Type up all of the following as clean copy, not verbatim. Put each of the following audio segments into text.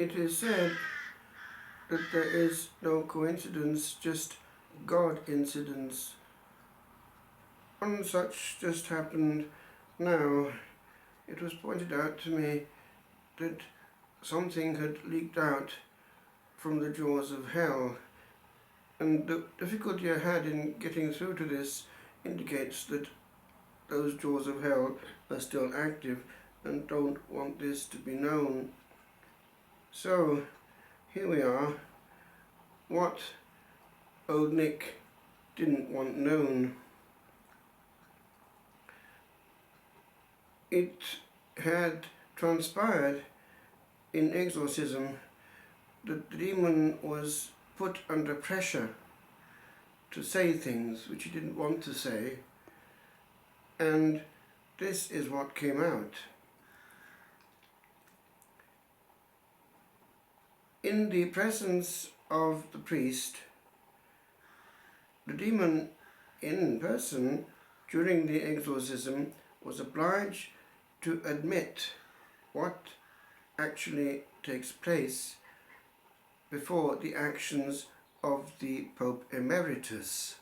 It is said that there is no coincidence, just God incidents. One such just happened now. It was pointed out to me that something had leaked out from the jaws of hell, and the difficulty I had in getting through to this indicates that those jaws of hell are still active and don't want this to be known. So here we are, what old Nick didn't want known. It had transpired in exorcism that the demon was put under pressure to say things which he didn't want to say, and this is what came out. In the presence of the priest, the demon in person during the exorcism was obliged to admit what actually takes place before the actions of the Pope Emeritus,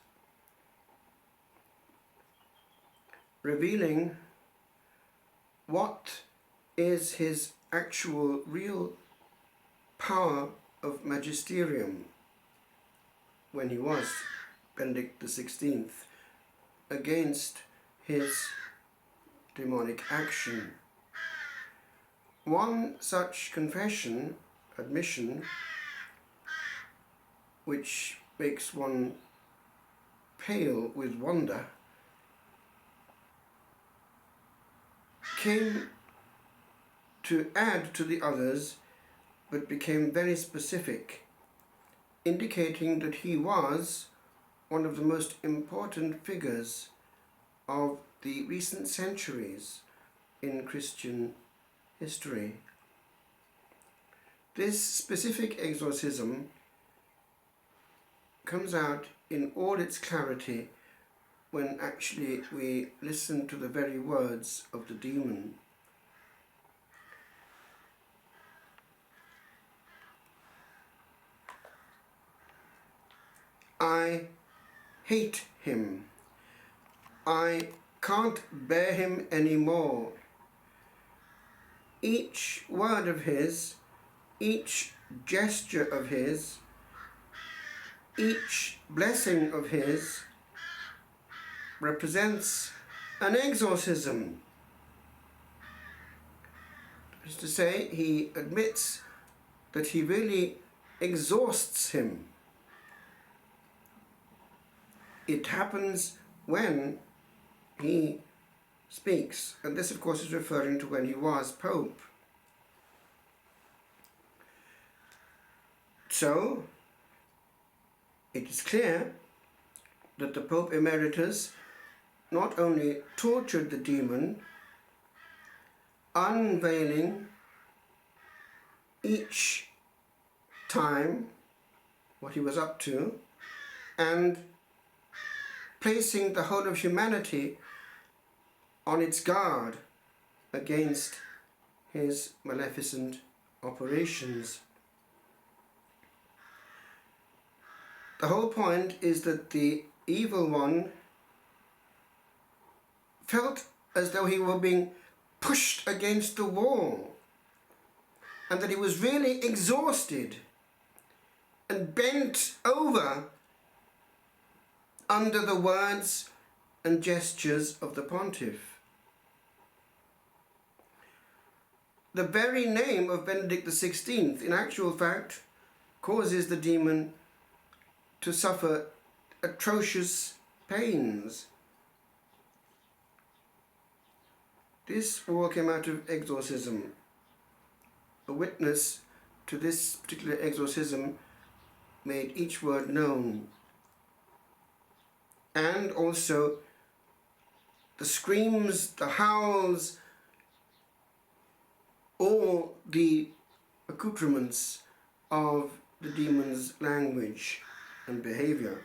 revealing what is his actual real power of magisterium when he was Benedict XVI against his demonic action. One such confession, admission, which makes one pale with wonder, came to add to the others, but became very specific, indicating that he was one of the most important figures of the recent centuries in Christian history. This specific exorcism comes out in all its clarity when actually we listen to the very words of the demon. I hate him. I can't bear him anymore. Each word of his, each gesture of his, each blessing of his represents an exorcism. That is to say, he admits that he really exhausts him. It happens when he speaks, and this of course is referring to when he was Pope. So, it is clear that the Pope Emeritus not only tortured the demon, unveiling each time what he was up to, and placing the whole of humanity on its guard against his maleficent operations. The whole point is that the evil one felt as though he were being pushed against the wall, and that he was really exhausted and bent over under the words and gestures of the pontiff. The very name of Benedict XVI, in actual fact, causes the demon to suffer atrocious pains. This all came out of exorcism. A witness to this particular exorcism made each word known. And also the screams, the howls, all the accoutrements of the demon's language and behavior.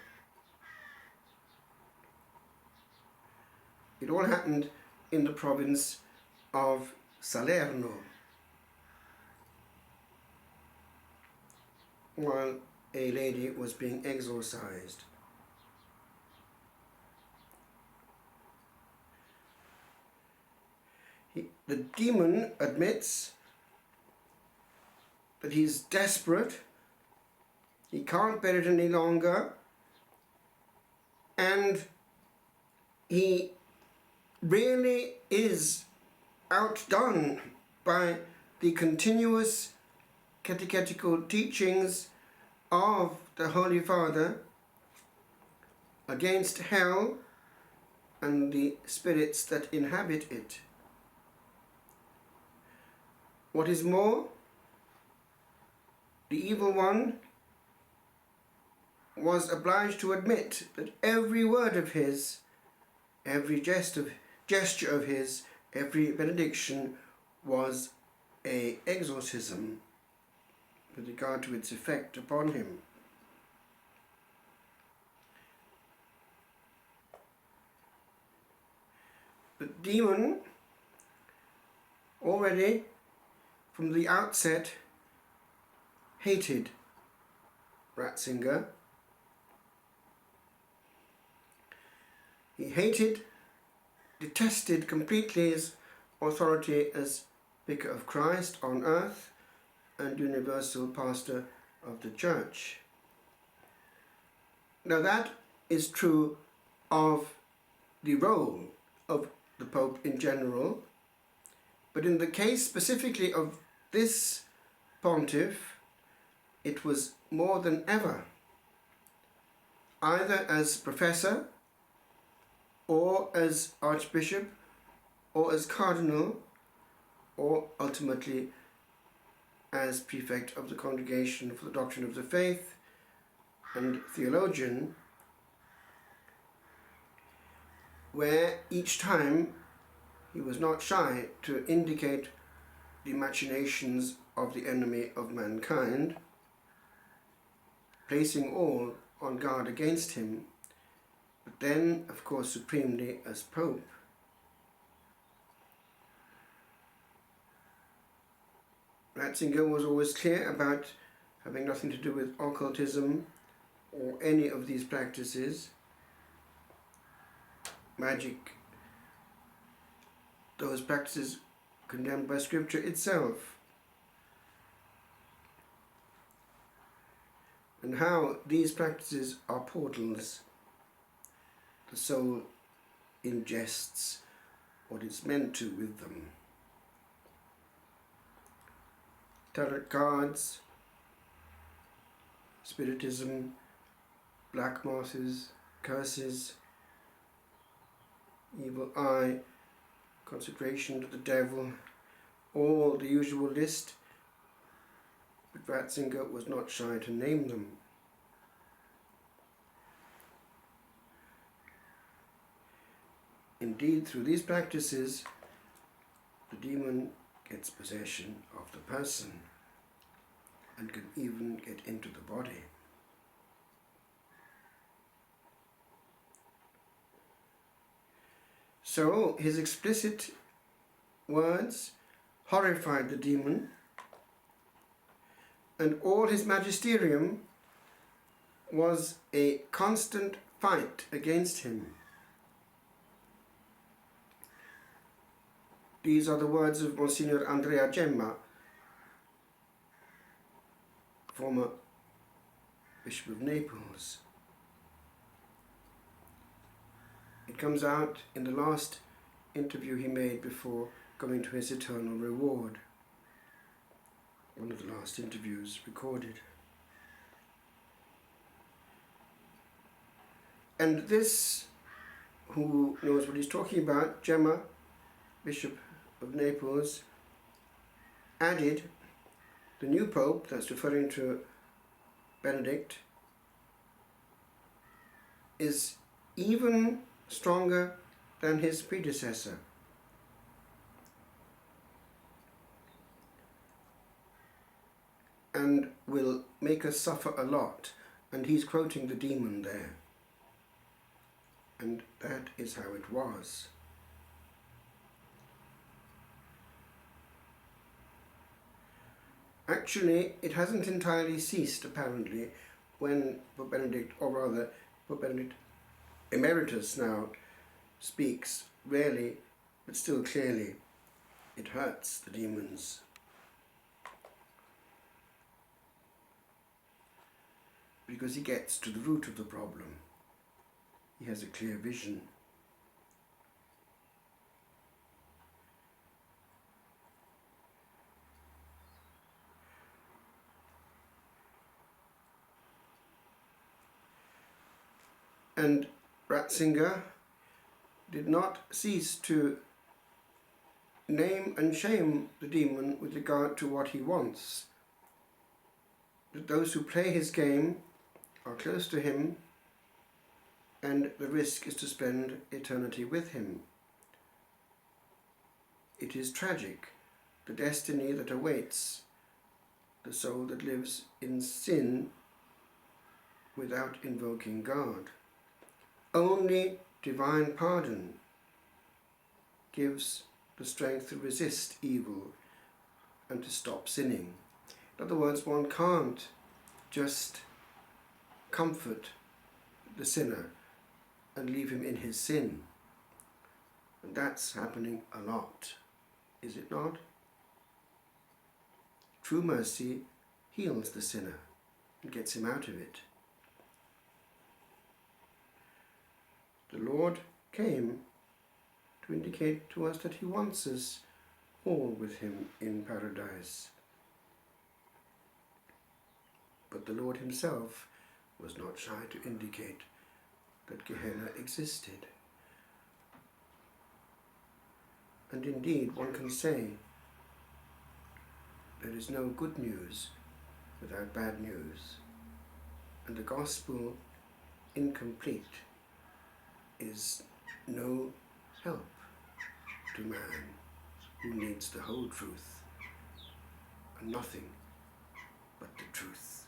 It all happened in the province of Salerno. while a lady was being exorcised. The demon admits that he's desperate, he can't bear it any longer, and he really is outdone by the continuous catechetical teachings of the Holy Father against hell and the spirits that inhabit it. What is more, the evil one was obliged to admit that every word of his, every gesture of his, every benediction was an exorcism with regard to its effect upon him. The demon already from the outset hated Ratzinger. He detested completely his authority as Vicar of Christ on earth and universal pastor of the Church. Now that is true of the role of the Pope in general, but in the case specifically of this pontiff, it was more than ever, either as professor or as archbishop or as cardinal or ultimately as prefect of the Congregation for the Doctrine of the Faith and theologian, where each time he was not shy to indicate the machinations of the enemy of mankind, placing all on guard against him, but then, of course, supremely as Pope. Ratzinger was always clear about having nothing to do with occultism or any of these practices. Magic, those practices condemned by Scripture itself. And how these practices are portals. The soul ingests what it's meant to with them. Tarot cards, spiritism, black masses, curses, evil eye, consecration to the devil, all the usual list, but Ratzinger was not shy to name them. Indeed, through these practices, the demon gets possession of the person and can even get into the body. So his explicit words horrified the demon, and all his magisterium was a constant fight against him. These are the words of Monsignor Andrea Gemma, former Bishop of Naples. It comes out in the last interview he made before going to his eternal reward. One of the last interviews recorded. And this, who knows what he's talking about, Gemma, Bishop of Naples, added the new Pope, that's referring to Benedict, is even stronger than his predecessor. And will make us suffer a lot. And he's quoting the demon there. And that is how it was. Actually, it hasn't entirely ceased, apparently, when Pope Benedict, or rather Pope Benedict Emeritus now, speaks rarely but still clearly. It hurts the demons. Because he gets to the root of the problem. He has a clear vision. And Ratzinger did not cease to name and shame the demon with regard to what he wants. That those who play his game are close to him, and the risk is to spend eternity with him. It is tragic, the destiny that awaits the soul that lives in sin without invoking God. Only divine pardon gives the strength to resist evil and to stop sinning. In other words, one can't just comfort the sinner and leave him in his sin. And that's happening a lot, is it not? True mercy heals the sinner and gets him out of it. The Lord came to indicate to us that he wants us all with him in paradise. But the Lord himself was not shy to indicate that Gehenna existed. And indeed, one can say there is no good news without bad news, and the gospel incomplete is no help to man who needs the whole truth and nothing but the truth.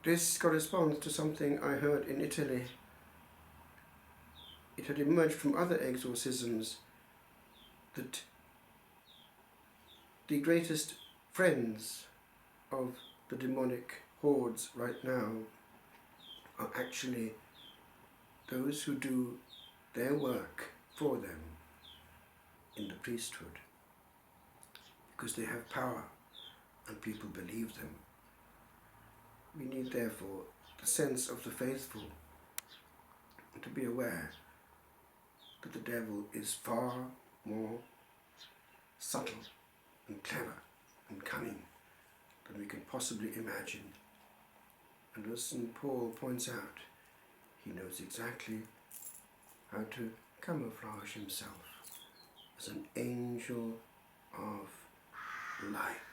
This corresponds to something I heard in Italy. It had emerged from other exorcisms that the greatest friends of the demonic hordes right now are actually those who do their work for them in the priesthood, because they have power and people believe them. We need therefore the sense of the faithful to be aware that the devil is far more subtle and clever and cunning than we can possibly imagine. And as St. Paul points out, he knows exactly how to camouflage himself as an angel of light.